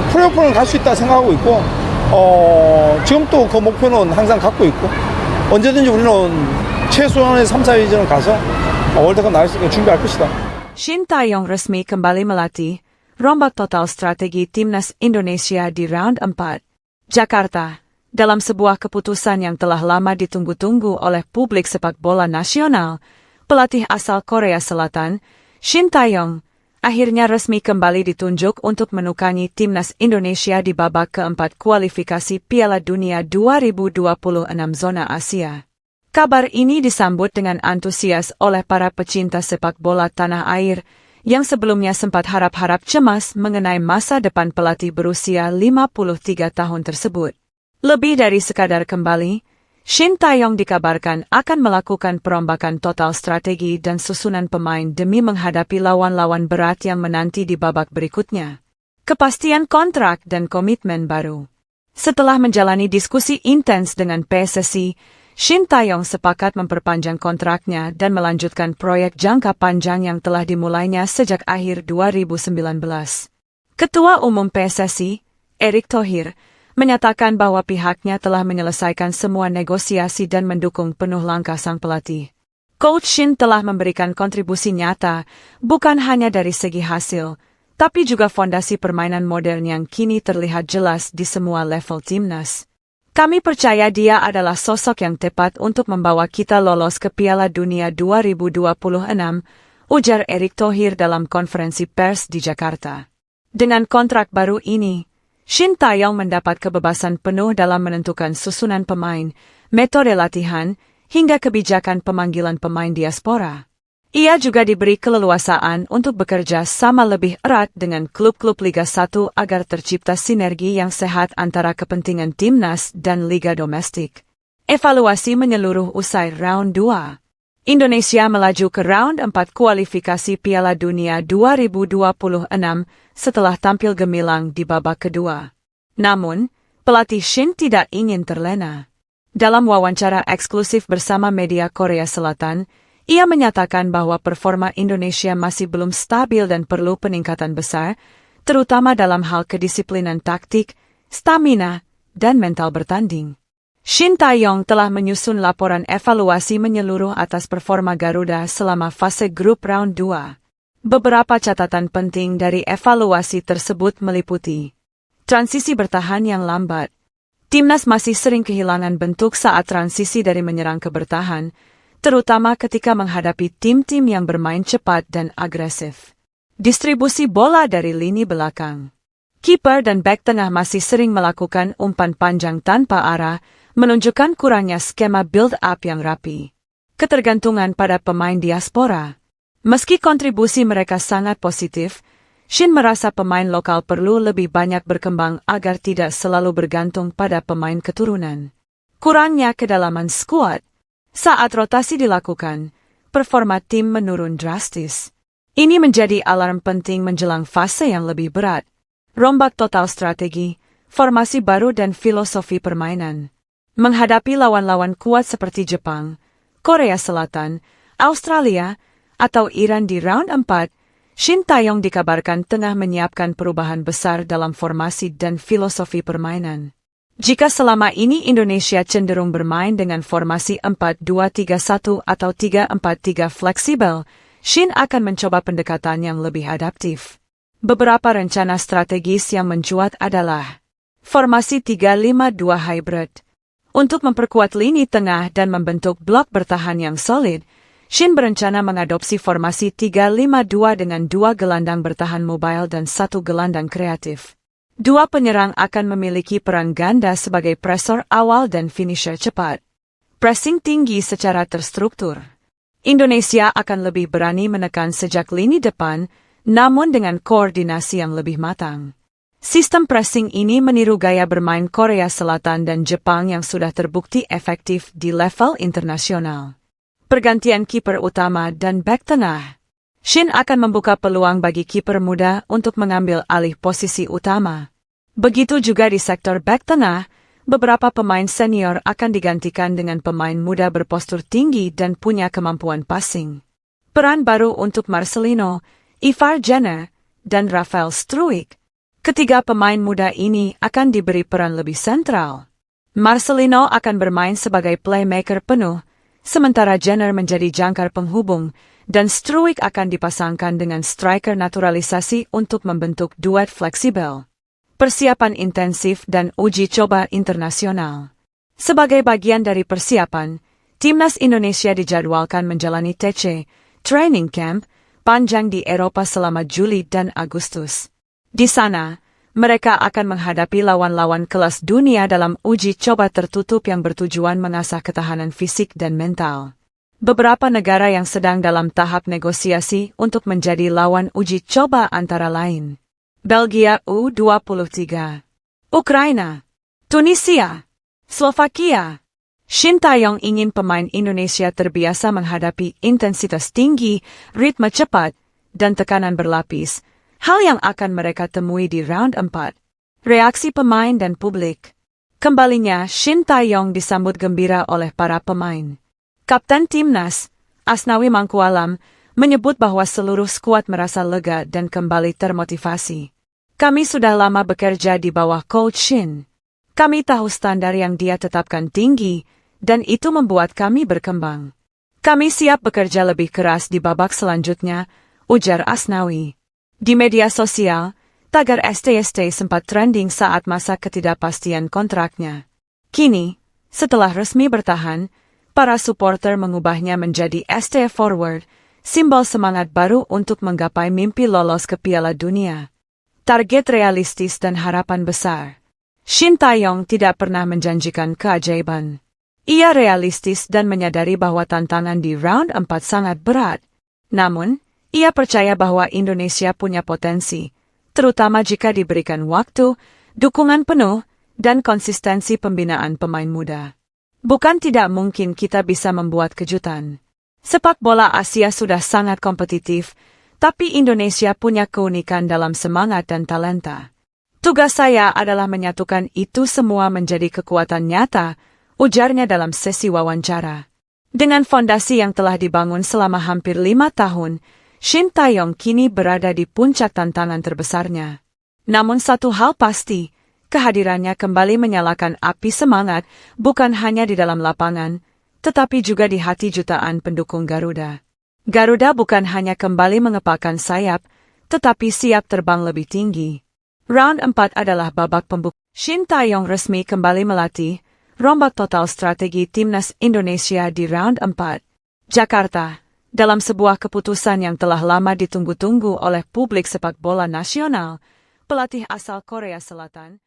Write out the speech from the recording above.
플레이오프는 갈 수 있다 생각하고 있고, 지금도 그 목표는 항상 갖고 있고, 언제든지 우리는 최소한의 3, 4위전을 가서 월드컵 나갈 수 있게 준비할 것이다. Shin Tae-yong resmi kembali melatih, rombak total strategi Timnas Indonesia di round 4. Jakarta, dalam sebuah keputusan yang telah lama ditunggu-tunggu oleh publik sepak bola nasional, pelatih asal Korea Selatan, Shin Tae-yong, akhirnya resmi kembali ditunjuk untuk menukangi Timnas Indonesia di babak keempat kualifikasi Piala Dunia 2026 zona Asia. Kabar ini disambut dengan antusias oleh para pecinta sepak bola tanah air, yang sebelumnya sempat harap-harap cemas mengenai masa depan pelatih berusia 53 tahun tersebut. Lebih dari sekadar kembali, Shin Tae-yong dikabarkan akan melakukan perombakan total strategi dan susunan pemain demi menghadapi lawan-lawan berat yang menanti di babak berikutnya. Kepastian kontrak dan komitmen baru. Setelah menjalani diskusi intens dengan PSSI, Shin Tae-yong sepakat memperpanjang kontraknya dan melanjutkan proyek jangka panjang yang telah dimulainya sejak akhir 2019. Ketua Umum PSSI, Erick Thohir, menyatakan bahwa pihaknya telah menyelesaikan semua negosiasi dan mendukung penuh langkah sang pelatih. Coach Shin telah memberikan kontribusi nyata, bukan hanya dari segi hasil, tapi juga fondasi permainan modern yang kini terlihat jelas di semua level timnas. Kami percaya dia adalah sosok yang tepat untuk membawa kita lolos ke Piala Dunia 2026, ujar Erick Thohir dalam konferensi pers di Jakarta. Dengan kontrak baru ini, Shin Tae-yong mendapat kebebasan penuh dalam menentukan susunan pemain, metode latihan, hingga kebijakan pemanggilan pemain diaspora. Ia juga diberi keleluasaan untuk bekerja sama lebih erat dengan klub-klub Liga 1 agar tercipta sinergi yang sehat antara kepentingan timnas dan liga domestik. Evaluasi menyeluruh usai round 2. Indonesia melaju ke round 4 kualifikasi Piala Dunia 2026 setelah tampil gemilang di babak kedua. Namun, pelatih Shin tidak ingin terlena. Dalam wawancara eksklusif bersama media Korea Selatan, ia menyatakan bahwa performa Indonesia masih belum stabil dan perlu peningkatan besar, terutama dalam hal kedisiplinan taktik, stamina, dan mental bertanding. Shin Tae-yong telah menyusun laporan evaluasi menyeluruh atas performa Garuda selama fase grup round 2. Beberapa catatan penting dari evaluasi tersebut meliputi transisi bertahan yang lambat. Timnas masih sering kehilangan bentuk saat transisi dari menyerang ke bertahan, terutama ketika menghadapi tim-tim yang bermain cepat dan agresif. Distribusi bola dari lini belakang. Kiper dan bek tengah masih sering melakukan umpan panjang tanpa arah, menunjukkan kurangnya skema build-up yang rapi. Ketergantungan pada pemain diaspora. Meski kontribusi mereka sangat positif, Shin merasa pemain lokal perlu lebih banyak berkembang agar tidak selalu bergantung pada pemain keturunan. Kurangnya kedalaman skuad. Saat rotasi dilakukan, performa tim menurun drastis. Ini menjadi alarm penting menjelang fase yang lebih berat. Rombak total strategi, formasi baru dan filosofi permainan. Menghadapi lawan-lawan kuat seperti Jepang, Korea Selatan, Australia, atau Iran di round 4, Shin Tae-yong dikabarkan tengah menyiapkan perubahan besar dalam formasi dan filosofi permainan. Jika selama ini Indonesia cenderung bermain dengan formasi 4-2-3-1 atau 3-4-3 fleksibel, Shin akan mencoba pendekatan yang lebih adaptif. Beberapa rencana strategis yang mencuat adalah formasi 3-5-2 hybrid. Untuk memperkuat lini tengah dan membentuk blok bertahan yang solid, Shin berencana mengadopsi formasi 3-5-2 dengan 2 gelandang bertahan mobile dan 1 gelandang kreatif. 2 penyerang akan memiliki peran ganda sebagai pressor awal dan finisher cepat. Pressing tinggi secara terstruktur. Indonesia akan lebih berani menekan sejak lini depan, namun dengan koordinasi yang lebih matang. Sistem pressing ini meniru gaya bermain Korea Selatan dan Jepang yang sudah terbukti efektif di level internasional. Pergantian kiper utama dan bek tengah. Shin akan membuka peluang bagi kiper muda untuk mengambil alih posisi utama. Begitu juga di sektor bek tengah, beberapa pemain senior akan digantikan dengan pemain muda berpostur tinggi dan punya kemampuan passing. Peran baru untuk Marcelino, Ivar Jenner, dan Rafael Struijk. Ketiga pemain muda ini akan diberi peran lebih sentral. Marcelino akan bermain sebagai playmaker penuh, sementara Jenner menjadi jangkar penghubung, dan Struijk akan dipasangkan dengan striker naturalisasi untuk membentuk duet fleksibel. Persiapan intensif dan uji coba internasional. Sebagai bagian dari persiapan, Timnas Indonesia dijadwalkan menjalani TC, training camp, panjang di Eropa selama Juli dan Agustus. Di sana, mereka akan menghadapi lawan-lawan kelas dunia dalam uji coba tertutup yang bertujuan mengasah ketahanan fisik dan mental. Beberapa negara yang sedang dalam tahap negosiasi untuk menjadi lawan uji coba antara lain: Belgia U23, Ukraina, Tunisia, Slovakia. Shin Tae-yong ingin pemain Indonesia terbiasa menghadapi intensitas tinggi, ritme cepat, dan tekanan berlapis, hal yang akan mereka temui di round 4. Reaksi pemain dan publik. Kembalinya Shin Tae-yong disambut gembira oleh para pemain. Kapten Timnas, Asnawi Mangkualam, menyebut bahwa seluruh skuad merasa lega dan kembali termotivasi. Kami sudah lama bekerja di bawah Coach Shin. Kami tahu standar yang dia tetapkan tinggi, dan itu membuat kami berkembang. Kami siap bekerja lebih keras di babak selanjutnya, ujar Asnawi. Di media sosial, tagar STST sempat trending saat masa ketidakpastian kontraknya. Kini, setelah resmi bertahan, para supporter mengubahnya menjadi ST Forward, simbol semangat baru untuk menggapai mimpi lolos ke Piala Dunia. Target realistis dan harapan besar. Shin Tae-yong tidak pernah menjanjikan keajaiban. Ia realistis dan menyadari bahwa tantangan di round 4 sangat berat. Namun, ia percaya bahwa Indonesia punya potensi, terutama jika diberikan waktu, dukungan penuh, dan konsistensi pembinaan pemain muda. Bukan tidak mungkin kita bisa membuat kejutan. Sepak bola Asia sudah sangat kompetitif, tapi Indonesia punya keunikan dalam semangat dan talenta. Tugas saya adalah menyatukan itu semua menjadi kekuatan nyata, ujarnya dalam sesi wawancara. Dengan fondasi yang telah dibangun selama hampir 5 tahun, Shin Tae-yong kini berada di puncak tantangan terbesarnya. Namun satu hal pasti, kehadirannya kembali menyalakan api semangat bukan hanya di dalam lapangan, tetapi juga di hati jutaan pendukung Garuda. Garuda bukan hanya kembali mengepakkan sayap, tetapi siap terbang lebih tinggi. Round 4 adalah babak pembuka. Shin Tae-yong resmi kembali melatih, rombak total strategi Timnas Indonesia di round 4. Jakarta, dalam sebuah keputusan yang telah lama ditunggu-tunggu oleh publik sepak bola nasional, pelatih asal Korea Selatan